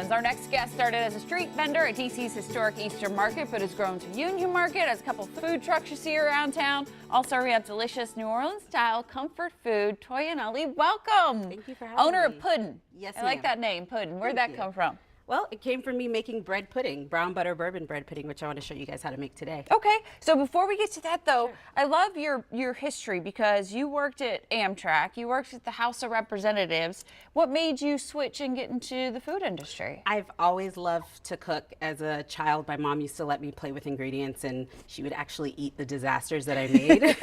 Orleans. Our next guest started as a street vendor at DC's historic Eastern Market, but has grown to Union Market, has a couple food trucks you see around town. Also, we have delicious New Orleans-style comfort food. Toyin Alli, welcome. Thank you for having me. Owner of Puddin. Yes, I like that name, Puddin. Where'd that come from? Well, it came from me making bread pudding, brown butter bourbon bread pudding, which I want to show you guys how to make today. Okay, so before we get to that though, sure. I love your history because you worked at Amtrak, you worked at the House of Representatives. What made you switch and get into the food industry? I've always loved to cook. As a child, my mom used to let me play with ingredients and she would actually eat the disasters that I made.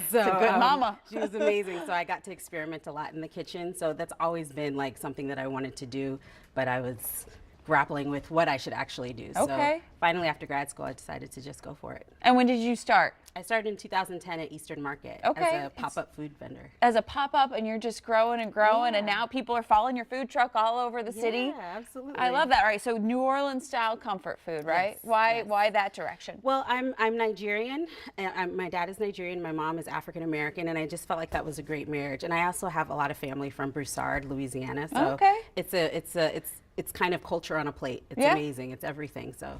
So, it's a good mama. She was amazing. So I got to experiment a lot in the kitchen. So that's always been like something that I wanted to do, but I was grappling with what I should actually do. Okay. So finally, after grad school, I decided to just go for it. And when did you start? I started in 2010 at Eastern Market as a pop-up food vendor. As a pop-up, and you're just growing and growing, and now people are following your food truck all over the city. Yeah, absolutely. I love that. All right, so New Orleans style comfort food, right? Yes, Why that direction? Well, I'm Nigerian. My dad is Nigerian. My mom is African American, and I just felt like that was a great marriage. And I also have a lot of family from Broussard, Louisiana. So it's kind of culture on a plate. It's amazing. It's everything. So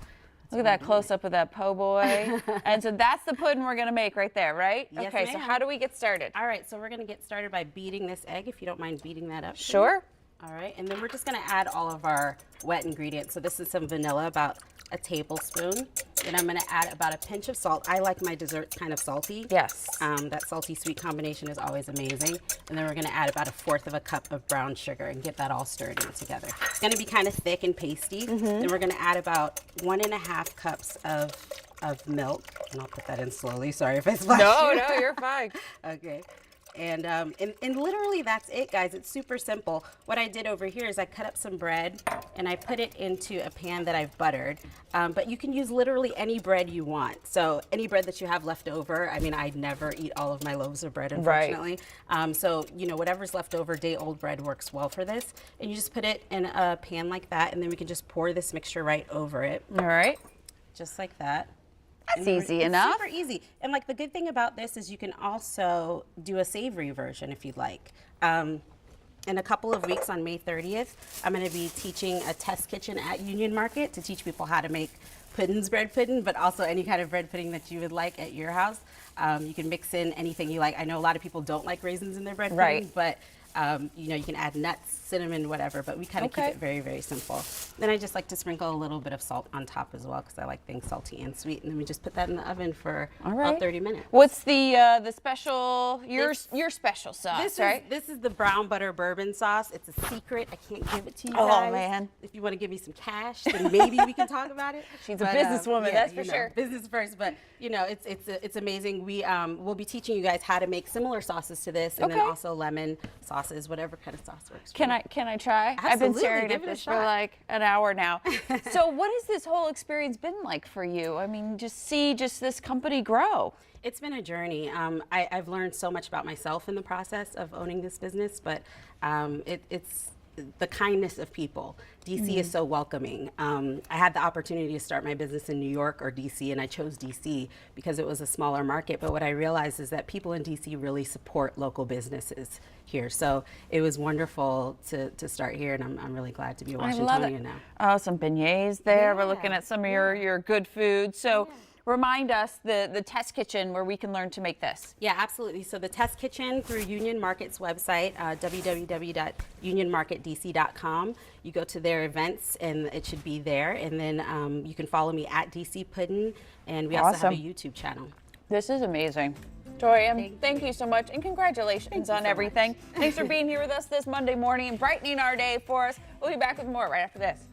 look at that close up of that po' boy. And so that's the pudding we're going to make right there, right? Yes, okay, so how do we get started? All right, so we're going to get started by beating this egg, if you don't mind beating that up. Sure. All right, and then we're just going to add all of our wet ingredients. So this is some vanilla, about a tablespoon. Then I'm going to add about a pinch of salt. I like my desserts kind of salty. Yes. That salty sweet combination is always amazing. And then we're going to add about 1/4 cup of brown sugar and get that all stirred in together. It's going to be kind of thick and pasty. Then we're going to add about 1.5 cups of milk. And I'll put that in slowly. Sorry if I splashed you. No, you're fine. Okay. And literally that's it, guys. It's super simple. What I did over here is I cut up some bread and I put it into a pan that I've buttered. But you can use literally any bread you want. So any bread that you have left over. I mean, I never eat all of my loaves of bread, unfortunately. Right. So, you know, whatever's left over, day-old bread works well for this. And you just put it in a pan like that, and then we can just pour this mixture right over it. All right. Just like that. That's easy enough. Super easy. And like the good thing about this is you can also do a savory version if you'd like. In a couple of weeks on May 30th, I'm going to be teaching a test kitchen at Union Market to teach people how to make Puddin's bread pudding, but also any kind of bread pudding that you would like at your house. You can mix in anything you like. I know a lot of people don't like raisins in their bread pudding, but you know, you can add nuts, cinnamon, whatever, but we kind of keep it very, very simple. Then I just like to sprinkle a little bit of salt on top as well because I like things salty and sweet. And then we just put that in the oven for about 30 minutes. What's the special, your special sauce, right? This is the brown butter bourbon sauce. It's a secret. I can't give it to you guys. Oh, man. If you want to give me some cash, then maybe we can talk about it. She's a businesswoman, that's for sure. Business first, but you know, it's amazing. We'll be teaching you guys how to make similar sauces to this, and then also lemon sauces, whatever kind of sauce works. Can I try? Absolutely. I've been staring at this for like an hour now. So what has this whole experience been like for you? I mean, just this company grow. It's been a journey. I've learned so much about myself in the process of owning this business, but it's the kindness of people. DC is so welcoming. I had the opportunity to start my business in New York or DC, and I chose DC because it was a smaller market. But what I realized is that people in DC really support local businesses here. So it was wonderful to start here, and I'm really glad to be a Washingtonian now. Oh, some beignets there. We're looking at some of your good food. So. Remind us the test kitchen where we can learn to make this. Yeah, absolutely. So the test kitchen through Union Market's website, www.unionmarketdc.com. You go to their events and it should be there. And then you can follow me at DC Puddin. And we also have a YouTube channel. This is amazing. Toyin, thank you so much, and congratulations on everything. Thanks for being here with us this Monday morning and brightening our day for us. We'll be back with more right after this.